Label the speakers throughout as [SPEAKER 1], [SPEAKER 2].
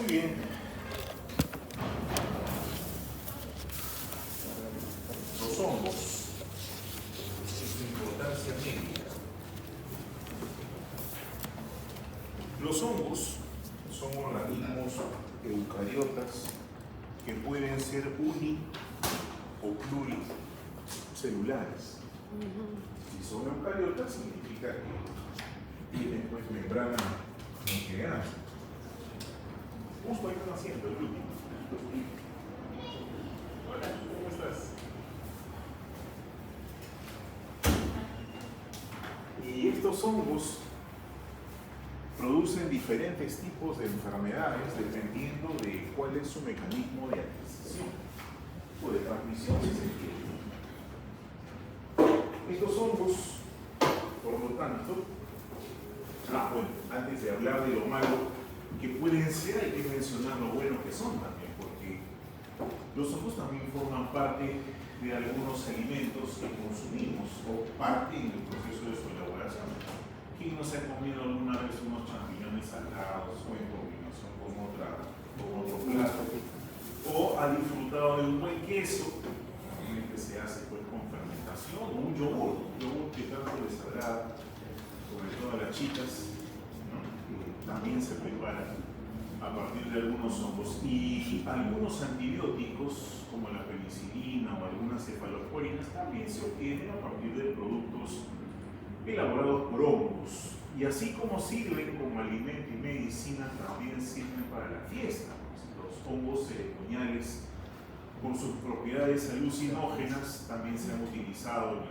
[SPEAKER 1] Muy bien. Los hongos, su importancia médica. Los hongos son organismos eucariotas que pueden ser uni o pluricelulares. Si son eucariotas significa que tienen pues membrana nuclear. Justo ahí están haciendo el último. Hola, ¿cómo estás? Y estos hongos producen diferentes tipos de enfermedades dependiendo de cuál es su mecanismo de adquisición o de transmisión, si se quiere. Estos hongos, por lo tanto, bueno, antes de hablar de lo malo que pueden ser, hay que mencionar lo bueno que son también, porque los hongos también forman parte de algunos alimentos que consumimos o parte en el proceso de su elaboración. ¿Quién no se ha comido alguna vez unos champiñones saltados o en combinación con otro plato? O ha disfrutado de un buen queso, normalmente se hace pues con fermentación, o un yogur que tanto les agrada, sobre todo a las chicas, ¿no? Que también se preparan a partir de algunos hongos. Y algunos antibióticos, como la penicilina o algunas cefalosporinas, también se obtienen a partir de productos elaborados por hongos. Y así como sirven como alimento y medicina, también sirven para la fiesta. Los hongos ceremoniales, con sus propiedades alucinógenas, también se han utilizado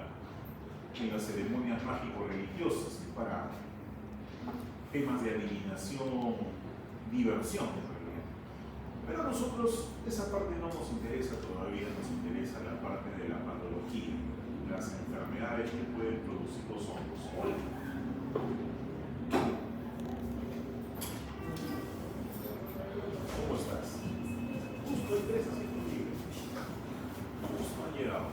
[SPEAKER 1] en las ceremonias mágico-religiosas para temas de adivinación, diversión en realidad. Pero a nosotros esa parte no nos interesa todavía, nos interesa la parte de la patología, las enfermedades que pueden producir los hongos. Hola. ¿Cómo estás? Justo hay 3 asientos libres. Justo han llegado.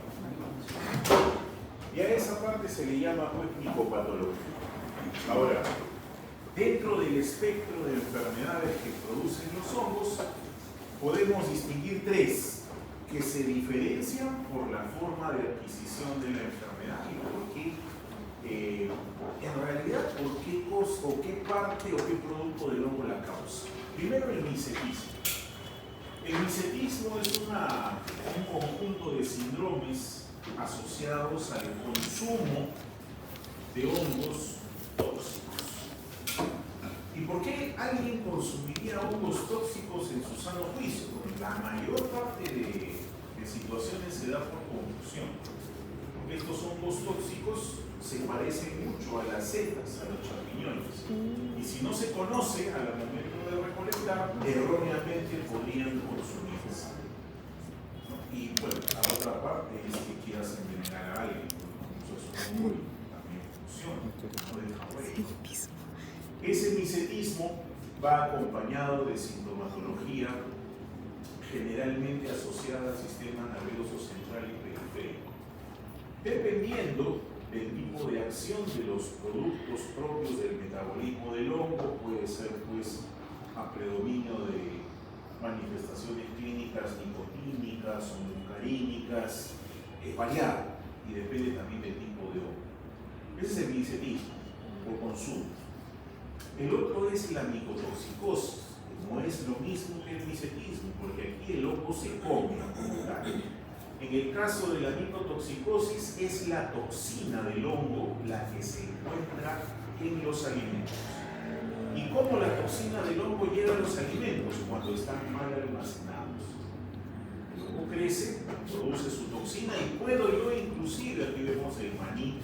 [SPEAKER 1] Y a esa parte se le llama pues micopatología. Ahora, dentro del espectro de enfermedades que producen los hongos, podemos distinguir 3 que se diferencian por la forma de adquisición de la enfermedad y por qué, en realidad, por qué cosa, o qué parte o qué producto del hongo la causa. Primero, el micetismo. El micetismo es un conjunto de síndromes asociados al consumo de hongos tóxicos. ¿Y por qué alguien consumiría hongos tóxicos en su sano juicio? Porque la mayor parte de situaciones se da por confusión. Porque estos hongos tóxicos se parecen mucho a las setas, a los champiñones. Y si no se conoce al momento de recolectar, erróneamente podrían consumirse. Y bueno, la otra parte es que quieras envenenar a alguien. Eso también funciona, no deja huella. Ese micetismo va acompañado de sintomatología generalmente asociada al sistema nervioso central y periférico. Dependiendo del tipo de acción de los productos propios del metabolismo del hongo, puede ser pues a predominio de manifestaciones clínicas nicotínicas o mucarínicas, variado, y depende también del tipo de hongo. Ese es el micetismo por consumo. El otro es la micotoxicosis, que no es lo mismo que el micetismo, porque aquí el hongo se come como tal. En el caso de la micotoxicosis es la toxina del hongo la que se encuentra en los alimentos. ¿Y cómo la toxina del hongo llega a los alimentos? Cuando están mal almacenados. El hongo crece, produce su toxina y puedo yo inclusive, aquí vemos el maní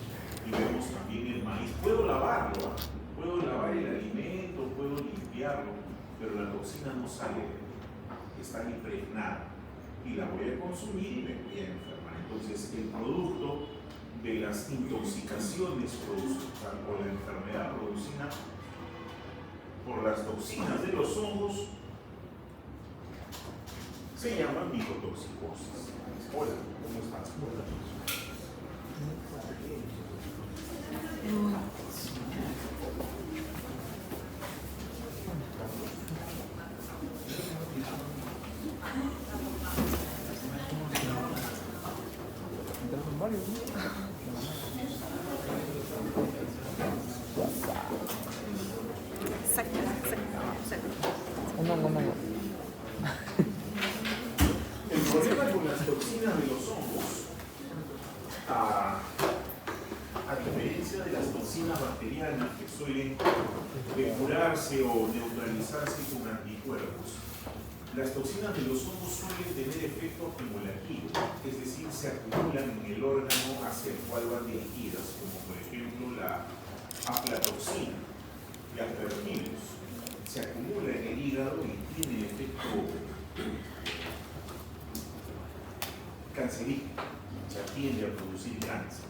[SPEAKER 1] y vemos también el maíz, puedo lavarlo, puedo lavar el alimento, puedo limpiarlo, pero la toxina no sale, está impregnada y la voy a consumir y me voy a enfermar. Entonces el producto de las intoxicaciones o la enfermedad producida por las toxinas de los hongos se llama micotoxicosis. Hola, ¿cómo estás?
[SPEAKER 2] Un hongo mayor.
[SPEAKER 1] El problema con las toxinas de los hongos, a diferencia de las toxinas bacterianas que suelen depurarse o neutralizarse con anticuerpos, las toxinas de los hongos suelen tener efecto acumulativo, es decir, se acumulan en el órgano hacia el cual van dirigidas, como por ejemplo la aflatoxina y aspergillus. Se acumula en el hígado y tiene efecto cancerígeno, o sea, tiende a producir cáncer.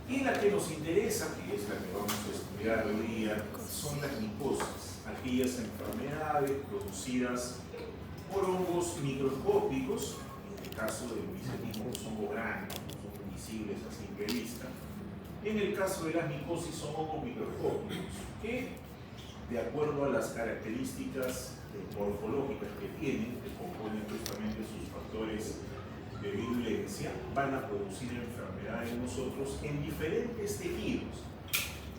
[SPEAKER 1] Y la que nos interesa, que es la que vamos a estudiar hoy día, son las micosis, aquellas enfermedades producidas por hongos microscópicos, en el caso del micelismo son hongos grandes, son visibles a simple vista. En el caso de las micosis son hongos microscópicos, que de acuerdo a las características morfológicas que tienen, que componen justamente sus factores de virulencia, van a producir enfermedades en nosotros en diferentes tejidos.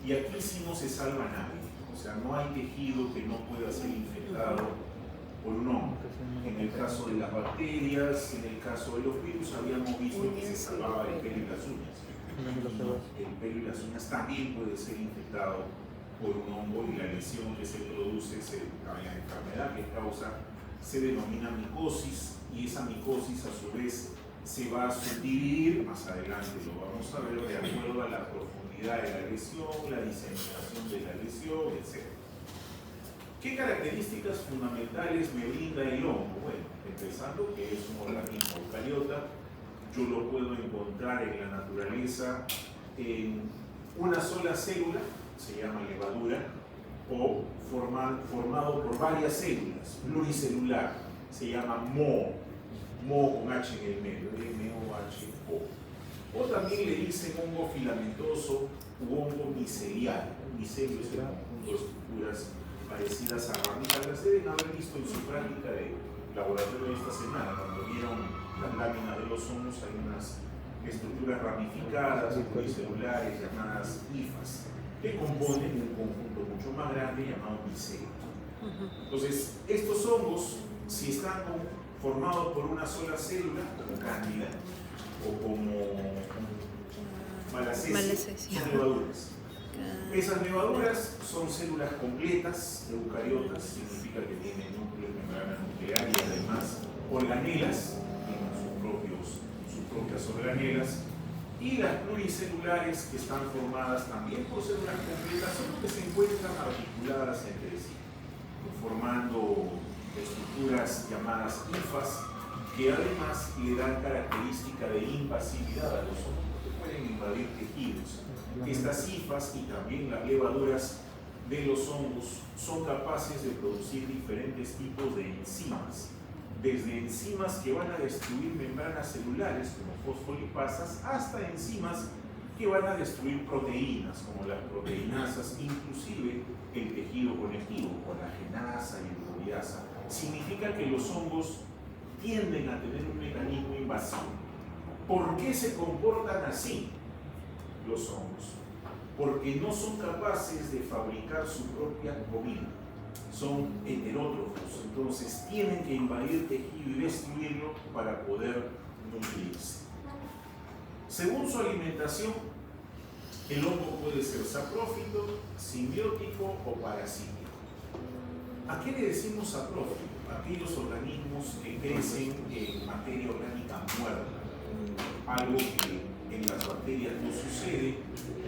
[SPEAKER 1] Y aquí sí no se salva nadie. O sea, no hay tejido que no pueda ser infectado por un hongo. En el caso de las bacterias, en el caso de los virus, habíamos visto que se salvaba el pelo y las uñas. El pelo y las uñas también puede ser infectado por un hongo y la lesión que se produce, la enfermedad que causa, se denomina micosis, y esa micosis a su vez se va a subdividir, más adelante lo vamos a ver, de acuerdo a la profundidad de la lesión, la diseminación de la lesión, etc. ¿Qué características fundamentales me brinda el hongo? Bueno, empezando que es un organismo eucariota, yo lo puedo encontrar en la naturaleza en una sola célula, se llama levadura, o formado por varias células, pluricelular, se llama moho con H en el medio, M-O-H-O. O también le dicen hongo filamentoso u hongo micelial. Micelio es el conjunto de estructuras parecidas a ramitas. Las deben haber visto en su práctica de laboratorio de esta semana, cuando vieron las láminas de los hongos, hay unas estructuras ramificadas, pluricelulares, llamadas hifas, que componen un conjunto mucho más grande llamado micelio. Entonces, estos hongos, si están formados por una sola célula, como cándida o como malacesia, son levaduras. Esas levaduras son células completas, eucariotas, significa que tienen núcleo de membrana nuclear y además organelas, tienen sus propias organelas. Y las pluricelulares, que están formadas también por células completas, son las que se encuentran articuladas entre sí, formando estructuras llamadas hifas, que además le dan característica de invasividad a los hongos, porque pueden invadir tejidos. Estas hifas y también las levaduras de los hongos son capaces de producir diferentes tipos de enzimas, desde enzimas que van a destruir membranas celulares como fosfolipasas hasta enzimas que van a destruir proteínas como las proteinasas, inclusive el tejido conectivo, colagenasa y urobiasa. Significa que los hongos tienden a tener un mecanismo invasivo. ¿Por qué se comportan así los hongos? Porque no son capaces de fabricar su propia comida. Son heterótrofos, entonces tienen que invadir tejido y destruirlo para poder nutrirse. Según su alimentación, el hongo puede ser saprófito, simbiótico o parasítico. ¿A qué le decimos saprófito? Aquellos organismos que crecen en materia orgánica muerta, algo que en las bacterias no sucede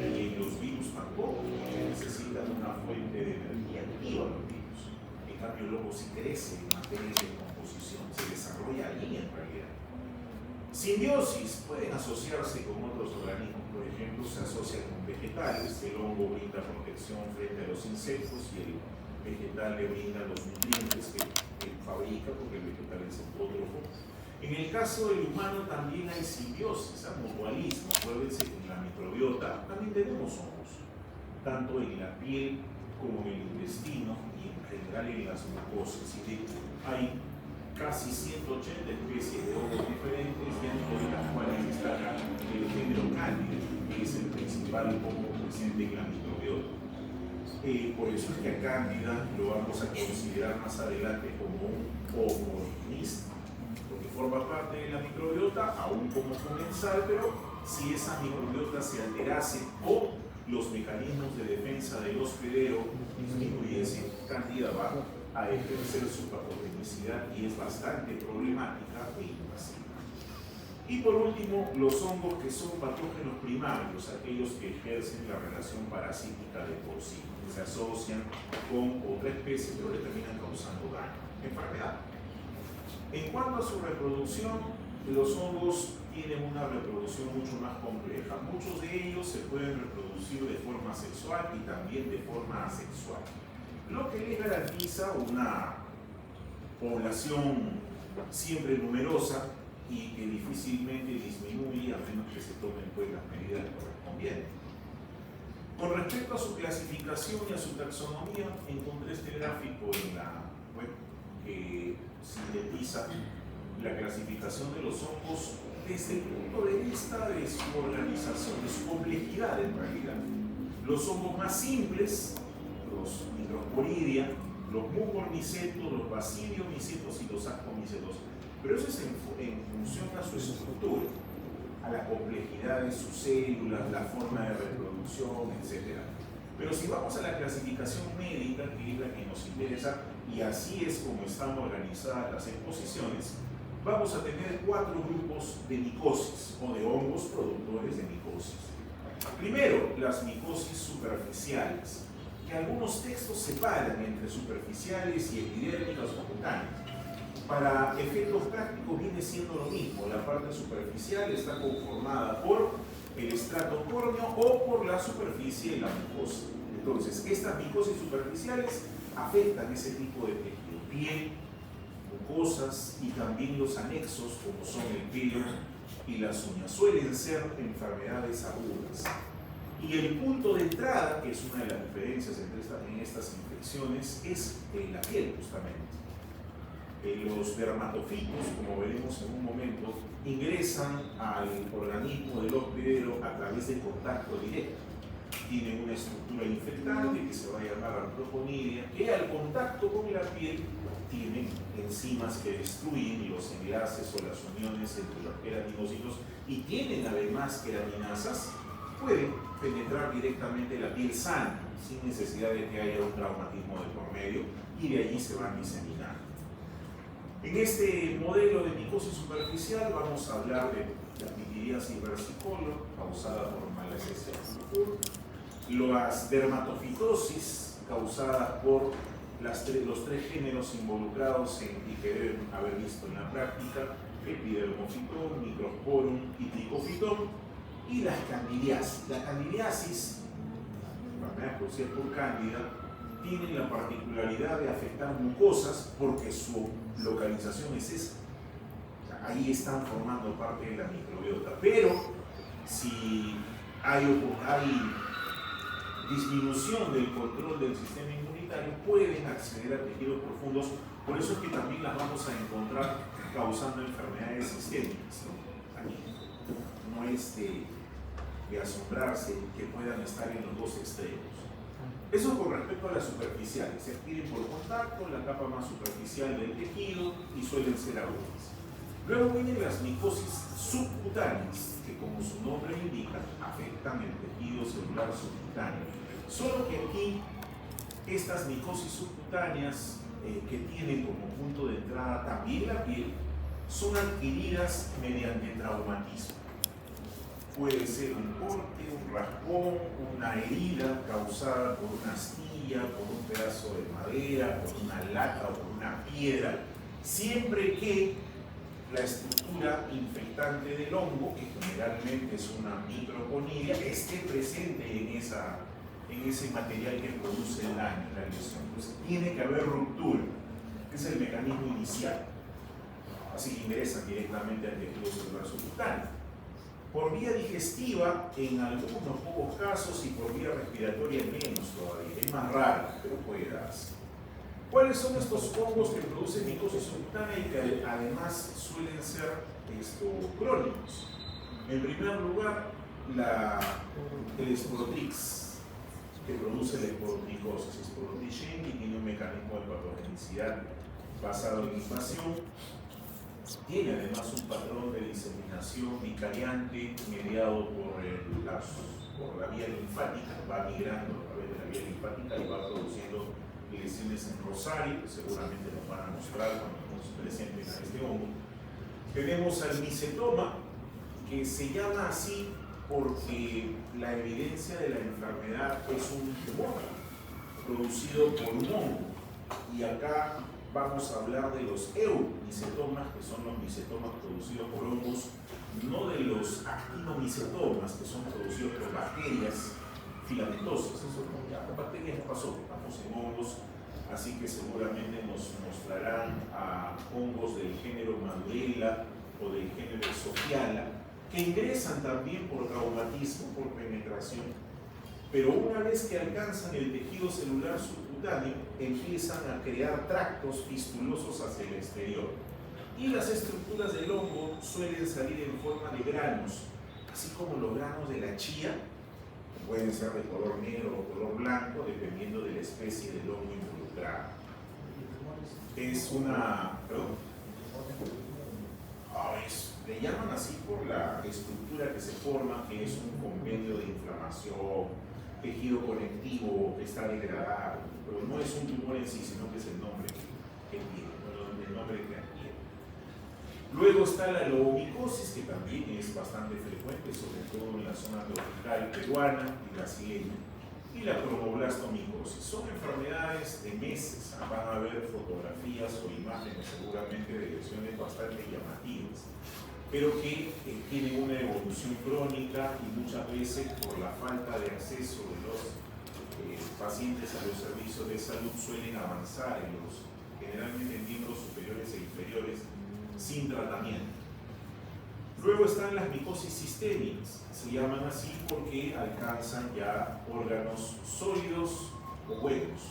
[SPEAKER 1] y en los virus tampoco, porque necesitan una fuente de energía activa los virus. En cambio, el hongo sí crece en materia de composición, se desarrolla allí en realidad. Simbiosis, pueden asociarse con otros organismos, por ejemplo, se asocia con vegetales, el hongo brinda protección frente a los insectos y el vegetal le brinda los nutrientes que fabrica, porque el vegetal es autótrofo. En el caso del humano también hay simbiosis, mutualismo. Acuérdense que en la microbiota también tenemos hongos, tanto en la piel como en el intestino y en general en las mucosas. Hay casi 180 especies de hongos diferentes, dentro de las cuales destaca el género Candida, que es el principal hongo presente en la microbiota. Por eso es que a Cándida lo vamos a considerar más adelante como un oportunista, porque forma parte de la microbiota, aún como comensal, pero si esa microbiota se alterase o los mecanismos de defensa del hospedero disminuyesen, Cándida va a ejercer su patogenicidad y es bastante problemática e invasiva. Y por último, los hongos que son patógenos primarios, aquellos que ejercen la relación parasítica de por sí, que se asocian con otra especie pero le terminan causando daño, enfermedad. En cuanto a su reproducción, los hongos tienen una reproducción mucho más compleja. Muchos de ellos se pueden reproducir de forma sexual y también de forma asexual, lo que les garantiza una población siempre numerosa y que difícilmente disminuye a menos que se tomen pues las medidas correspondientes. Con respecto a su clasificación y a su taxonomía, encontré este gráfico en la web que sintetiza la clasificación de los hongos desde el punto de vista de su organización, de su complejidad en realidad. Los hongos más simples, los Microsporidia, los mucormicetos, los basidiomicetos y los ascomicetos. Pero eso es en función a su estructura, a la complejidad de sus células, la forma de reproducción, etc. Pero si vamos a la clasificación médica, que es la que nos interesa, y así es como están organizadas las exposiciones, vamos a tener 4 grupos de micosis o de hongos productores de micosis. Primero, las micosis superficiales, que algunos textos separan entre superficiales y epidérmicas o cutáneas. Para efectos prácticos viene siendo lo mismo. La parte superficial está conformada por el estrato córneo o por la superficie de la mucosa. Entonces, estas micosis superficiales afectan ese tipo de tejido, piel, mucosas y también los anexos como son el pelo y las uñas. Suelen ser enfermedades agudas. Y el punto de entrada, que es una de las diferencias en estas infecciones, es la piel justamente. Los dermatofitos, como veremos en un momento, ingresan al organismo del hospedero a través de contacto directo. Tienen una estructura infectante que se va a llamar artroponidia, que al contacto con la piel tienen enzimas que destruyen los enlaces o las uniones entre los queratinocitos y tienen además queratinasas, pueden penetrar directamente la piel sana, sin necesidad de que haya un traumatismo de por medio, y de allí se van diseminando. En este modelo de micosis superficial vamos a hablar de la pityriasis versicolor, causada por Malassezia purpura, las dermatofitosis, causadas por los 3 géneros involucrados y que deben haber visto en la práctica, Epidermophyton, Microsporum y Trichophyton, y las candidiasis. La candidiasis, enfermedad producida por cándida, tienen la particularidad de afectar mucosas porque su localización es esa. O sea, ahí están formando parte de la microbiota. Pero si hay disminución del control del sistema inmunitario, pueden acceder a tejidos profundos. Por eso es que también las vamos a encontrar causando enfermedades sistémicas, ¿no? Aquí. No es de asombrarse que puedan estar en los dos extremos. Eso con respecto a las superficiales. Se adquieren por contacto, la capa más superficial del tejido y suelen ser agudas. Luego vienen las micosis subcutáneas, que como su nombre indica, afectan el tejido celular subcutáneo. Solo que aquí, estas micosis subcutáneas, que tienen como punto de entrada también la piel, son adquiridas mediante traumatismo. Puede ser un corte, un raspón, una herida causada por una astilla, por un pedazo de madera, por una lata o por una piedra, siempre que la estructura infectante del hongo, que generalmente es una microponidia, esté presente en ese material que produce el daño, la lesión. Entonces tiene que haber ruptura, que es el mecanismo inicial. Así que ingresan directamente al tejido celular subcutáneo. Por vía digestiva, en algunos pocos casos, y por vía respiratoria menos todavía. Es más raro, pero puede darse. ¿Cuáles son estos hongos que producen micosis subcutánea y que además suelen ser crónicos? En primer lugar, el Sporotrix. que produce la esporoclicosis. Esporoclicin, y tiene un mecanismo de patogenicidad basado en invasión. Tiene además un patrón de diseminación vicariante mediado por la vía linfática, va migrando a través de la vía linfática y va produciendo lesiones en Rosario, que seguramente nos van a mostrar cuando nos presenten a este hongo. Tenemos al micetoma, que se llama así porque la evidencia de la enfermedad es un tumor producido por un hongo. Y acá vamos a hablar de los eumicetomas, que son los micetomas producidos por hongos, no de los actinomicetomas, que son producidos por bacterias filamentosas. Eso ya con bacterias no pasó, estamos en hongos, así que seguramente nos mostrarán a hongos del género Madurella o del género Sofiala, que ingresan también por traumatismo, por penetración, pero una vez que alcanzan el tejido celular subcutáneo, empiezan a crear tractos fistulosos hacia el exterior. Y las estructuras del hongo suelen salir en forma de granos, así como los granos de la chía, pueden ser de color negro o color blanco, dependiendo de la especie del hongo involucrado. Es una... ¿perdón? Le llaman así por la estructura que se forma, que es un compendio de inflamación, tejido conectivo que está degradado, pero no es un tumor en sí, sino que es el nombre que tiene, el nombre que adquiere. Luego está la lobomicosis, que también es bastante frecuente, sobre todo en la zona tropical peruana y brasileña, y la cromoblastomicosis. Son enfermedades de meses, van a ver fotografías o imágenes seguramente de lesiones bastante llamativas, pero que tienen una evolución crónica y muchas veces por la falta de acceso de los pacientes a los servicios de salud suelen avanzar en los generalmente en miembros superiores e inferiores sin tratamiento. Luego están las micosis sistémicas, se llaman así porque alcanzan ya órganos sólidos o huecos.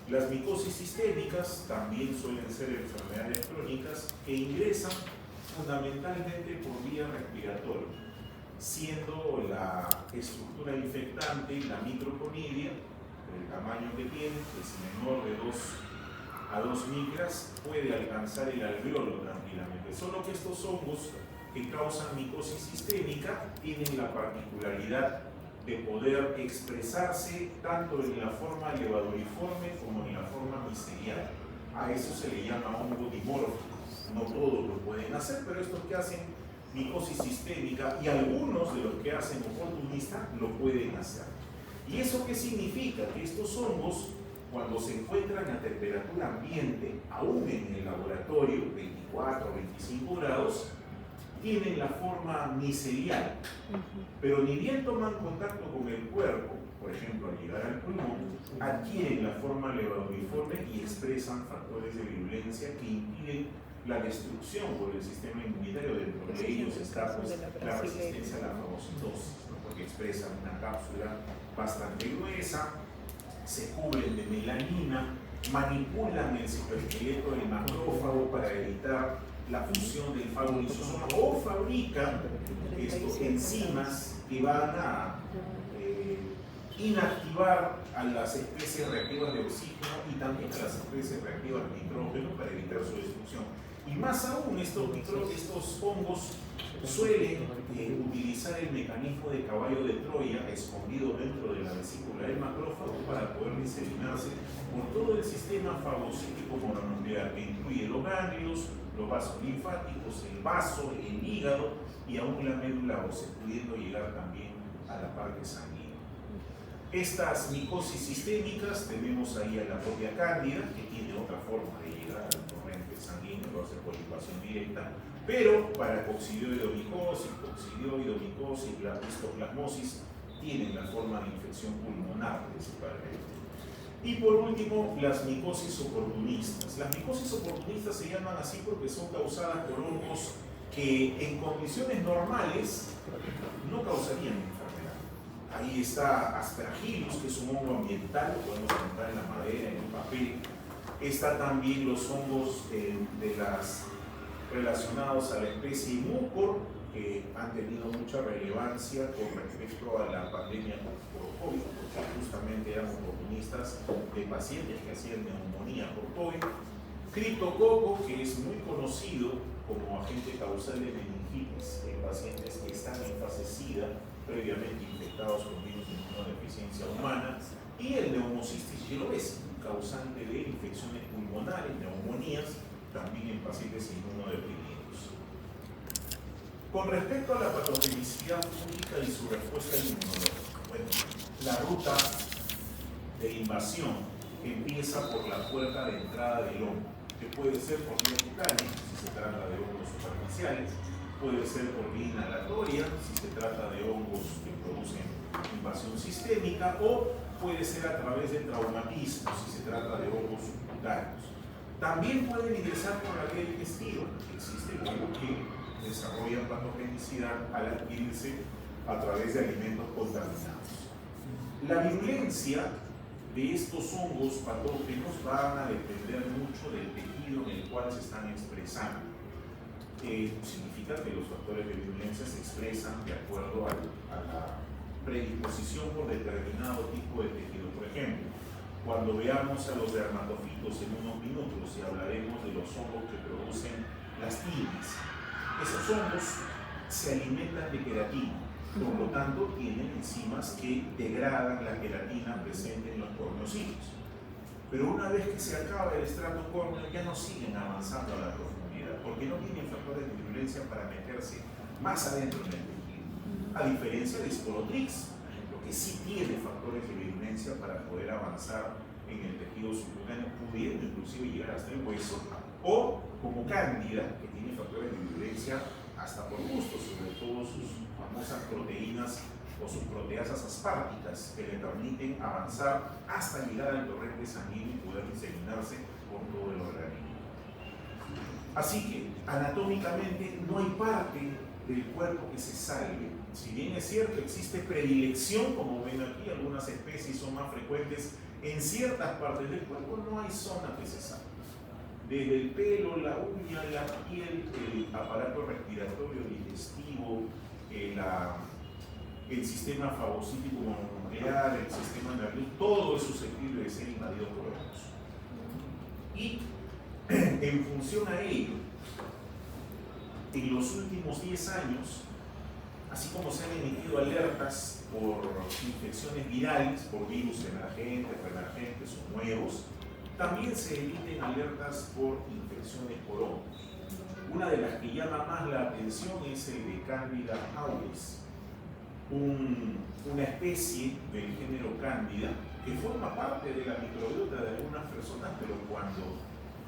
[SPEAKER 1] Las micosis sistémicas también suelen ser enfermedades crónicas que ingresan fundamentalmente por vía respiratoria, siendo la estructura infectante la microconidia, el tamaño que tiene, que es menor de 2 a 2 micras, puede alcanzar el alveolo tranquilamente. Solo que estos hongos que causan micosis sistémica tienen la particularidad de poder expresarse tanto en la forma levaduriforme como en la forma micelial. A eso se le llama hongo dimórfico. No todos lo pueden hacer, pero estos que hacen micosis sistémica y algunos de los que hacen oportunista lo pueden hacer. ¿Y eso qué significa? Que estos hongos, cuando se encuentran a temperatura ambiente, aún en el laboratorio, 24 o 25 grados, tienen la forma micelial, pero ni bien toman contacto con el cuerpo, por ejemplo al llegar al pulmón, adquieren la forma levaduriforme y expresan factores de virulencia que impiden la destrucción por el sistema inmunitario. Dentro de ellos está pues, la resistencia a la fagocitosis, ¿no? Porque expresan una cápsula bastante gruesa, se cubren de melanina, manipulan el citoesqueleto del macrófago para evitar la fusión del fagolisosoma o fabrican enzimas que van a inactivar a las especies reactivas de oxígeno y también a las especies reactivas de nitrógeno para evitar su destrucción. Y más aún, estos hongos suelen utilizar el mecanismo de caballo de Troya escondido dentro de la vesícula del macrófago para poder diseminarse por todo el sistema fagocítico mononuclear, que incluye los ganglios, los vasos linfáticos, el vaso, el hígado y aún la médula ósea, pudiendo llegar también a la parte sanguínea. Estas micosis sistémicas tenemos ahí a la propia cándida, que tiene otra forma de llegar al torrente sanguíneo, lo hace por licuación directa, pero para coccidioidomicosis, la histoplasmosis tienen la forma de infección pulmonar principalmente. Y por último, las micosis oportunistas. Las micosis oportunistas se llaman así porque son causadas por hongos que en condiciones normales no causarían enfermedad. Ahí está Aspergillus, que es un hongo ambiental, lo podemos encontrar en la madera, en el papel. Está también los hongos relacionados a la especie Mucor, que han tenido mucha relevancia con respecto a la pandemia por COVID, porque justamente eran oportunistas de pacientes que hacían neumonía por COVID. Criptococo, que es muy conocido como agente causal de meningitis en pacientes que están en fase SIDA, previamente infectados con virus de inmunodeficiencia humana, y el Pneumocystis jirovecii, causante de infecciones pulmonares, neumonías, también en pacientes inmunodeprimidos. Con respecto a la patogenicidad fúngica y su respuesta inmunológica, bueno, la ruta de invasión empieza por la puerta de entrada del hongo, que puede ser por vía cutánea, si se trata de hongos superficiales, puede ser por vía inhalatoria, si se trata de hongos que producen invasión sistémica, o puede ser a través de traumatismo, si se trata de hongos subcutáneos. También pueden ingresar por la vía del intestino. Existen hongos que desarrollan patogenicidad al adquirirse a través de alimentos contaminados. La virulencia de estos hongos patógenos van a depender mucho del tejido en el cual se están expresando. Significa que los factores de virulencia se expresan de acuerdo a la predisposición por determinado tipo de tejido. Por ejemplo, cuando veamos a los dermatofitos en unos minutos y hablaremos de los hongos que producen las tinas, esos hongos se alimentan de queratina, por lo tanto tienen enzimas que degradan la queratina presente en los corneocitos. Pero una vez que se acaba el estrato córneo ya no siguen avanzando a la profundidad, porque no tienen factores de virulencia para meterse más adentro en el tejido. A diferencia de Sporotrix, por ejemplo, que sí tiene factores de virulencia para poder avanzar en el tejido subcutáneo, pudiendo inclusive llegar hasta el hueso, o como Cándida, que tiene factores de virulencia hasta por gusto, sobre todo sus famosas proteínas o sus proteasas asparticas que le permiten avanzar hasta llegar al torrente sanguíneo y poder diseminarse por todo el organismo. Así que, anatómicamente, no hay parte del cuerpo que se salve. Si bien es cierto, existe predilección, como ven aquí, algunas especies son más frecuentes en ciertas partes del cuerpo, no hay zona que se salve. Desde el pelo, la uña, la piel, el aparato respiratorio, digestivo, el sistema fagocítico mononuclear, el sistema nervioso, todo es susceptible de ser invadido por hongos. Y en función a ello, en los últimos 10 años, así como se han emitido alertas por infecciones virales, por virus emergentes, reemergentes o nuevos, también se emiten alertas por infecciones por hongos. Una de las que llama más la atención es el de Candida auris, una especie del género Cándida que forma parte de la microbiota de algunas personas, pero cuando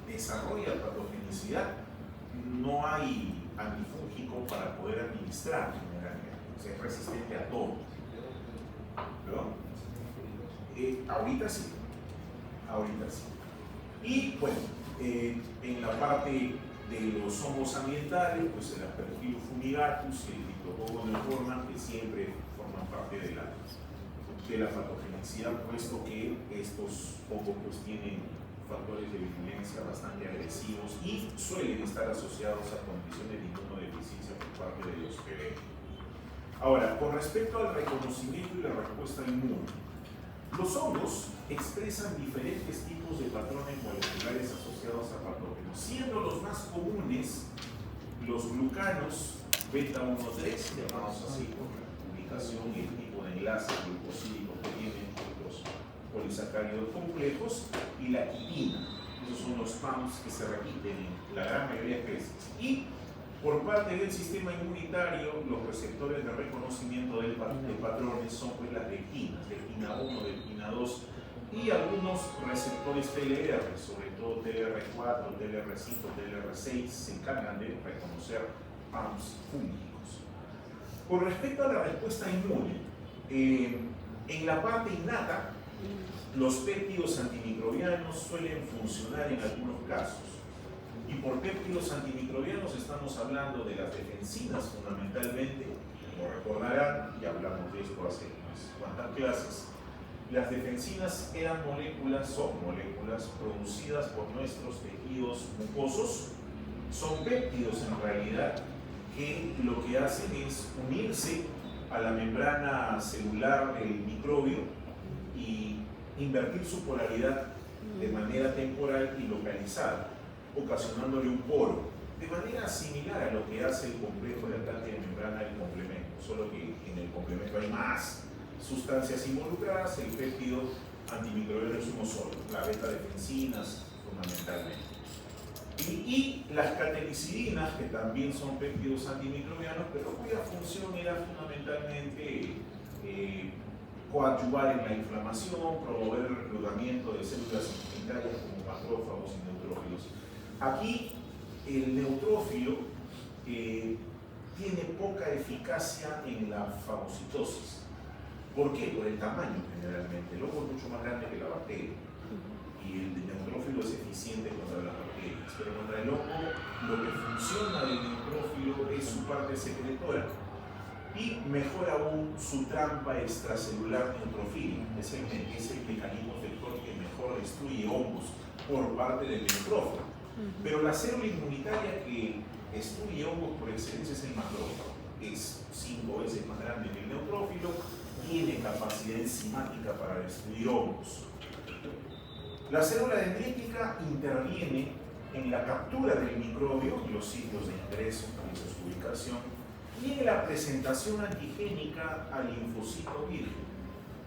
[SPEAKER 1] desarrolla patogenicidad no hay antifúngico para poder administrar generalmente, o sea, es resistente a todo. Ahorita sí. Y bueno, en la parte de los hongos ambientales, pues el Aspergillus fumigatus y el Diplococcus neoformans, que siempre forman parte de la patogenicidad, puesto que estos hongos pues tienen factores de virulencia bastante agresivos y suelen estar asociados a condiciones de inmunodeficiencia por parte de los PB. Ahora, con respecto al reconocimiento y la respuesta inmune, los hongos expresan diferentes tipos de patrones moleculares asociados a patógenos, siendo los más comunes los glucanos beta-1,3, llamados así por la ubicación y el tipo de enlace glucosídico que tienen los polisacáridos complejos, y la quitina. Esos son los PAMs que se repiten en la gran mayoría de especies. Y por parte del sistema inmunitario, los receptores de reconocimiento de patrones son pues las lectinas, lectina 1, lectina 2, y algunos receptores TLR, sobre todo TLR4, TLR5, TLR6, se encargan de reconocer PAMs fúngicos. Con respecto a la respuesta inmune, en la parte innata, los péptidos antimicrobianos suelen funcionar en algunos casos. Y por péptidos antimicrobianos estamos hablando de las defensinas fundamentalmente, como recordarán, y hablamos de esto hace unas cuantas clases. Las defensinas son moléculas producidas por nuestros tejidos mucosos, son péptidos en realidad que lo que hacen es unirse a la membrana celular del microbio y invertir su polaridad de manera temporal y localizada, ocasionándole un poro, de manera similar a lo que hace el complejo de ataque de membrana del complemento, solo que en el complemento hay más sustancias involucradas. El péptido antimicrobiano es uno solo, la beta-defensinas fundamentalmente. Y las catenicidinas, que también son péptidos antimicrobianos, pero cuya función era fundamentalmente coadyuvar en la inflamación, promover el reclutamiento de células inmunitarias como macrófagos y neutrófilos. Aquí el neutrófilo tiene poca eficacia en la fagocitosis. ¿Por qué? Por el tamaño generalmente. El hongo es mucho más grande que la bacteria y el neutrófilo es eficiente contra las bacterias, pero contra el hongo lo que funciona del neutrófilo es su parte secretora y mejor aún su trampa extracelular neutrofílica. Es el mecanismo efector que mejor destruye hongos por parte del neutrófilo. Pero la célula inmunitaria que destruye hongos por excelencia es el macrófago. Es 5 veces más grande que el neutrófilo, tiene capacidad enzimática para destruir hongos. La célula dendrítica interviene en la captura del microbio, los sitios de ingreso, y su ubicación, y en la presentación antigénica al linfocito virgen,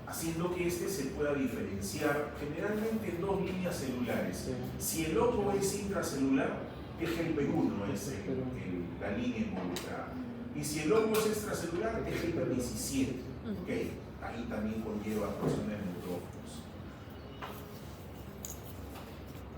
[SPEAKER 1] haciendo que éste se pueda diferenciar generalmente en dos líneas celulares. Si el hongo es intracelular, TGLP1 es la línea involucrada. Y si el hongo es extracelular, TGLP17. Okay. Ahí también conlleva actuación de neutrófilos.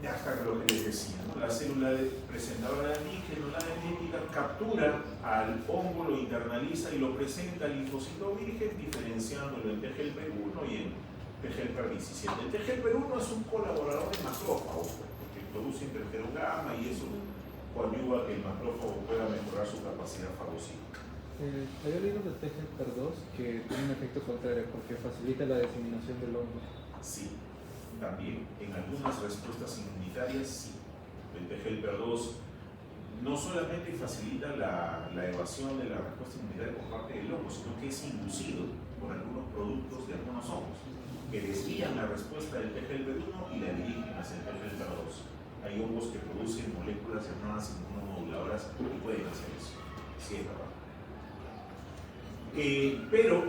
[SPEAKER 1] Ya está lo que les decía, ¿no? La célula presentadora de antígeno, la dendrítica, captura al hongo, lo internaliza y lo presenta al linfocito virgen, diferenciándolo en TGLP1 y en TGLP17. El TGLP1 es un colaborador de macrófagos, porque produce interferón gamma y eso coadyuva a que el macrófago pueda mejorar su capacidad fagocítica.
[SPEAKER 2] Había leído del TGLP2 que tiene un efecto contrario porque facilita la diseminación del hongo.
[SPEAKER 1] Sí, también en algunas respuestas inmunitarias sí. El TGLP2 no solamente facilita la evasión de la respuesta inmunitaria por parte del hongo, sino que es inducido por algunos productos de algunos hongos que desvían la respuesta del TGLP1 y la dirigen hacia el TGLP2. Hay hongos que producen moléculas llamadas inmunomoduladoras y pueden hacer eso. Sí, es verdad. Pero,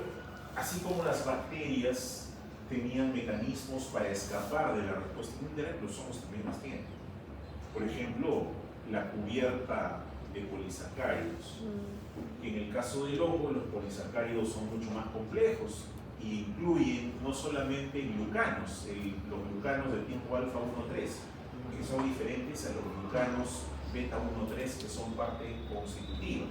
[SPEAKER 1] así como las bacterias tenían mecanismos para escapar de la respuesta inmunitaria, los hongos también las tienen. Por ejemplo, la cubierta de polisacáridos. En el caso del hongo, los polisacáridos son mucho más complejos e incluyen no solamente glucanos, los glucanos del tipo alfa 1,3, que son diferentes a los glucanos beta 1,3, que son parte constitutiva.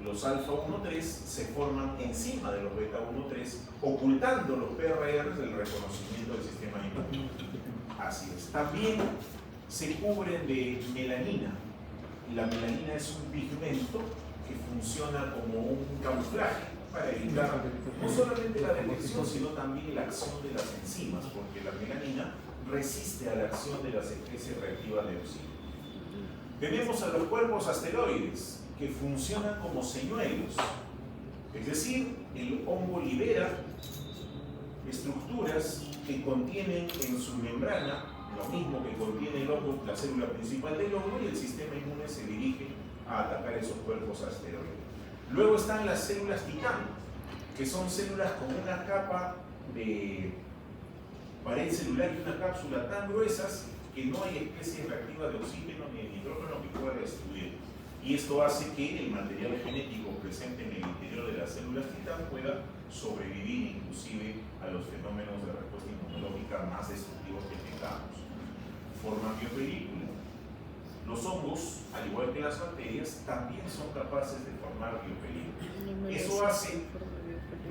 [SPEAKER 1] Los alfa 1,3 se forman encima de los beta 1,3, ocultando los PRRs del reconocimiento del sistema inmune. Así es. También se cubren de melanina. La melanina es un pigmento que funciona como un camuflaje para evitar no solamente la detección, sino también la acción de las enzimas, porque la melanina resiste a la acción de las especies reactivas de oxígeno. Tenemos a los cuerpos asteroides, que funcionan como señuelos, es decir, el hongo libera estructuras que contienen en su membrana lo mismo que contiene el hongo, la célula principal del hongo, y el sistema inmune se dirige a atacar esos cuerpos asteroides. Luego están las células titán, que son células con una capa de pared celular y una cápsula tan gruesas que no hay especies reactivas de oxígeno ni de nitrógeno que pueda destruir. Y esto hace que el material genético presente en el interior de las células titán pueda sobrevivir inclusive a los fenómenos de respuesta inmunológica más destructivos que tengamos. Forman biopelícula. Los hongos, al igual que las bacterias, también son capaces de formar biopelícula. Eso hace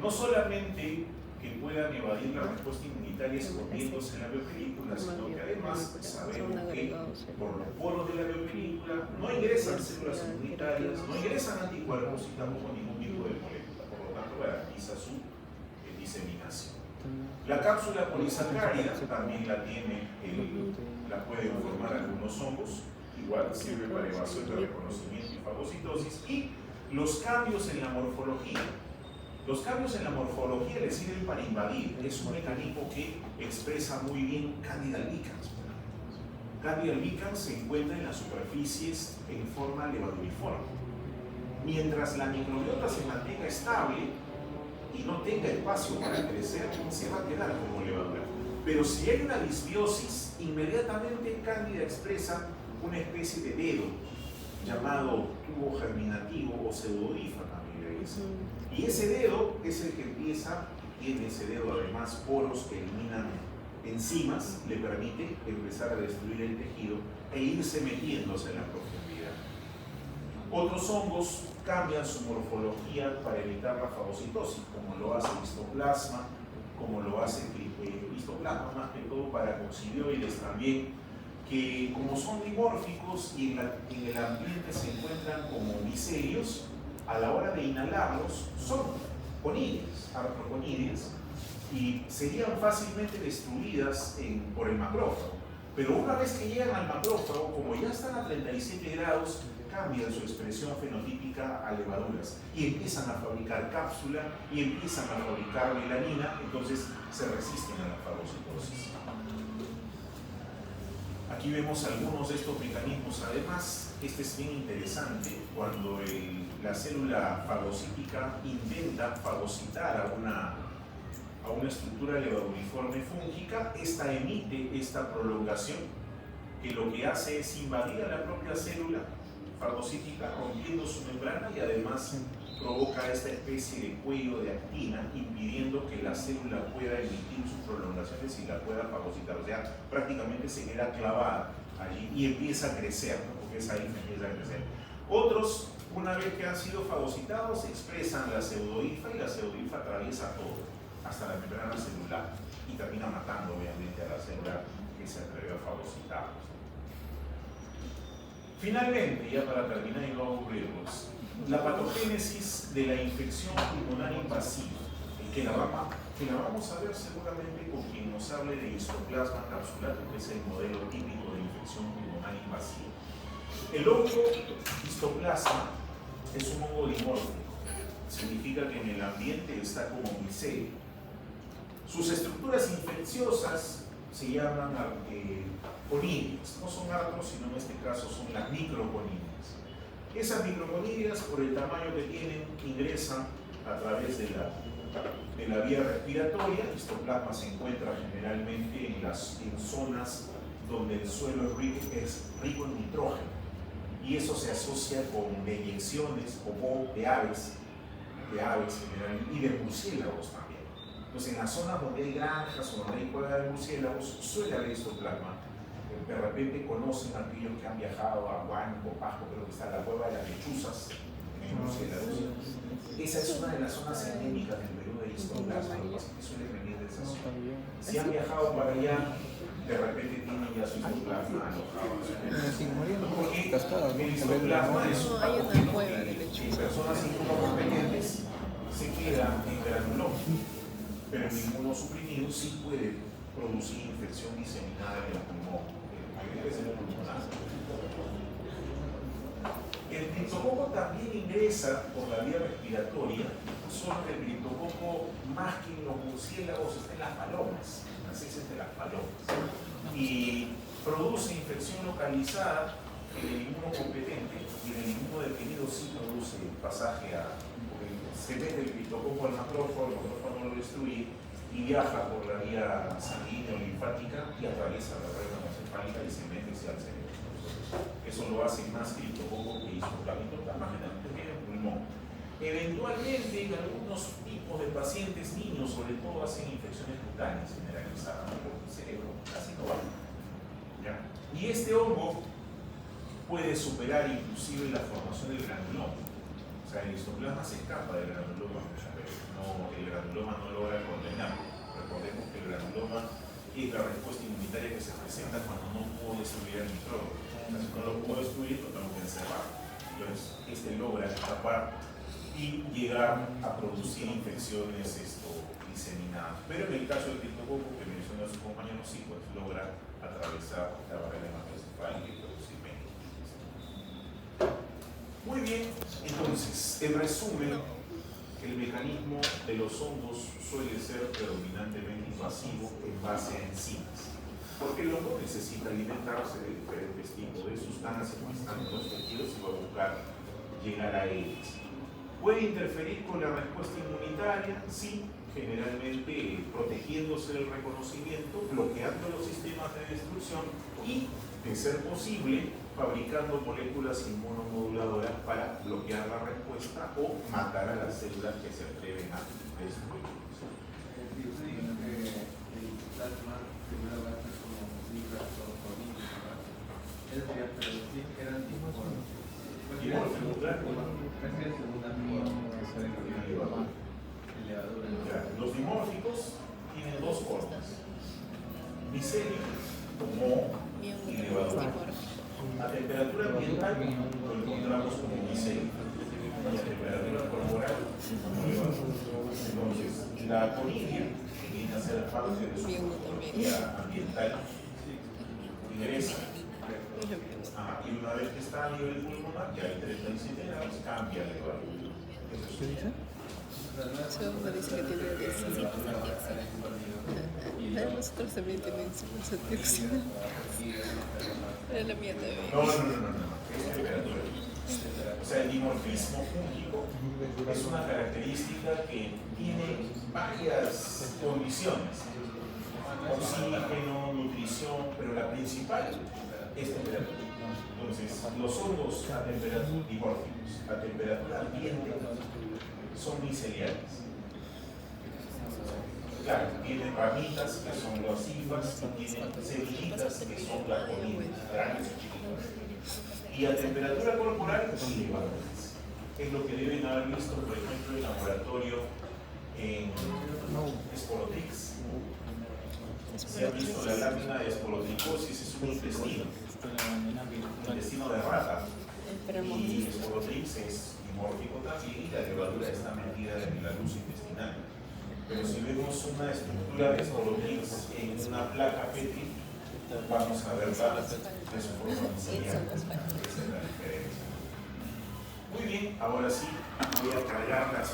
[SPEAKER 1] no solamente que puedan evadir la respuesta inmunitaria escondiéndose en la biopelícula, sino que además sabemos que por los poros de la biopelícula no ingresan células inmunitarias, no ingresan anticuerpos y tampoco ningún tipo de molécula, por lo tanto garantiza su diseminación. La cápsula polisacárida también la tiene, la pueden formar algunos hongos, igual sirve para evasión de reconocimiento y fagocitosis, y Los cambios en la morfología. Los cambios en la morfología le sirven para invadir. Es un mecanismo que expresa muy bien Candida albicans. Candida albicans se encuentra en las superficies en forma levaduriforme. Mientras la microbiota se mantenga estable y no tenga espacio para crecer, se va a quedar como levadura. Pero si hay una disbiosis, inmediatamente Candida expresa una especie de dedo llamado tubo germinativo o pseudodifa también le dicen. Y ese dedo es el que empieza, tiene ese dedo además poros que eliminan enzimas, le permite empezar a destruir el tejido e irse metiéndose en la profundidad. Otros hongos cambian su morfología para evitar la fagocitosis, como lo hace histoplasma, como lo hace histoplasma más que todo para coccidioides también, que como son dimórficos y en el ambiente se encuentran como micelios, a la hora de inhalarlos son conídeos, artroconídeos, y serían fácilmente destruidas por el macrófago. Pero una vez que llegan al macrófago, como ya están a 37 grados, cambian su expresión fenotípica a levaduras y empiezan a fabricar cápsula y empiezan a fabricar melanina, entonces se resisten a la fagocitosis. Aquí vemos algunos de estos mecanismos. Además, este es bien interesante, cuando la célula fagocítica intenta fagocitar a una estructura levaduriforme fúngica, esta emite esta prolongación que lo que hace es invadir a la propia célula fagocítica rompiendo su membrana y además provoca esta especie de cuello de actina impidiendo que la célula pueda emitir sus prolongaciones y la pueda fagocitar, o sea, prácticamente se queda clavada allí y empieza a crecer, ¿no? Porque es ahí que empieza a crecer. Otros, una vez que han sido fagocitados, expresan la pseudohifa y la pseudohifa atraviesa todo hasta la membrana celular y termina matando obviamente a la célula que se atrevió a fagocitarlos. Finalmente, ya para terminar y no aburrirlos, la patogénesis de la infección pulmonar invasiva, que la vamos a ver seguramente con quien nos hable de histoplasma capsulatum, que es el modelo típico de infección pulmonar invasiva. El hongo histoplasma es un hongo dimórfico, significa que en el ambiente está como micelio. Sus estructuras infecciosas se llaman conídeas, no son artros, sino en este caso son las microconídeas. Esas microconídeas, por el tamaño que tienen, ingresan a través de la vía respiratoria. El histoplasma se encuentra generalmente en zonas donde el suelo es rico en nitrógeno, y eso se asocia con deyecciones de aves generalmente, y de murciélagos también. Entonces, en las zonas donde hay granjas o donde hay cueva de murciélagos, suele haber histoplasma. De repente conocen a aquellos que han viajado a Huánuco, Pasco, creo que está la cueva de las lechuzas, en murciélagos. Esa es una de las zonas endémicas del Perú de histoplasma, que suele venir de esa zona. Si han viajado para allá, de repente tienen ya su histoplasma alojado. Porque el histoplasma es un patógeno que en personas inmunocompetentes se queda en granuloma, pero el inmunosuprimido sí puede producir infección diseminada en el pulmón. El criptococo también ingresa por la vía respiratoria, solo que el criptococo, más que en los murciélagos, está en las palomas, las heces de las palomas, y produce infección localizada en el inmunocompetente, y en el inmunodeprimido sí produce pasaje porque se mete el criptococo al macrófago, el macrófago no lo destruye y viaja por la vía sanguínea o linfática y atraviesa la red encefálica y se mete hacia el cerebro. Eso lo hace más criptococo que histoplasma, generalmente en el pulmón. Eventualmente, en algunos tipos de pacientes, niños sobre todo, hacen infecciones cutáneas generalizadas por el cerebro, casi no van. ¿Ya? Y este hongo puede superar inclusive la formación del granuloma. O sea, el histoplasma se escapa del granuloma, pero el granuloma no logra condenar. Recordemos que el granuloma es la respuesta inmunitaria que se presenta cuando no puedo destruir el microbio. Si no lo puedo destruir, lo tengo que encerrar. Entonces, logra escapar y llegar a producir infecciones diseminadas. Pero en el caso del criptococo que mencionó su compañero, sí, pues logra atravesar la barrera hematoencefálica y producir meningitis. Muy bien, entonces, en resumen, el mecanismo de los hongos suele ser predominantemente invasivo en base a enzimas, porque el hongo necesita alimentarse de diferentes tipos de sustancias que están en los tejidos y va a buscar llegar a ellas. ¿Puede interferir con la respuesta inmunitaria? Sí, generalmente protegiéndose del reconocimiento, bloqueando los sistemas de destrucción y, de ser posible, fabricando moléculas inmunomoduladoras para bloquear la respuesta o matar a las células que se atreven a destruir. Los dimórficos tienen dos formas: micelio como y levadura. A temperatura ambiental lo encontramos como micelio y a temperatura corporal como levadura. Entonces, la conidia, que viene a ser parte de su morfología ambiental, ingresa. Y una vez que está a nivel pulmonar, ya hay 37 grados, cambia de levadura.
[SPEAKER 2] ¿Qué dice?
[SPEAKER 3] Segundo dice que tiene 10 nosotros también tenemos antioxidantes. Pero la mía también.
[SPEAKER 1] No. Es temperatura. O sea, el dimorfismo fúngico es una característica que tiene varias condiciones: oxígeno, nutrición, pero la principal es temperatura. Entonces, los hongos a temperatura dimórficos, a temperatura ambiente, son miceliales. Claro, tienen ramitas que son las hifas y tienen semillitas que son las conidias, grandes y chiquitas. Y a temperatura corporal, levaduras. Es lo que deben haber visto, por ejemplo, en laboratorio en Sporotrix. Si han visto la lámina de esporotricosis, es un intestino de rata. Y Sporotrix es dimórfico también y la levadura está metida en la luz intestinal. Pero si vemos una estructura de Sporotrix en una placa Petri, vamos a verla de su forma micelial. Esa es la diferencia. Muy bien, ahora sí voy a cargar las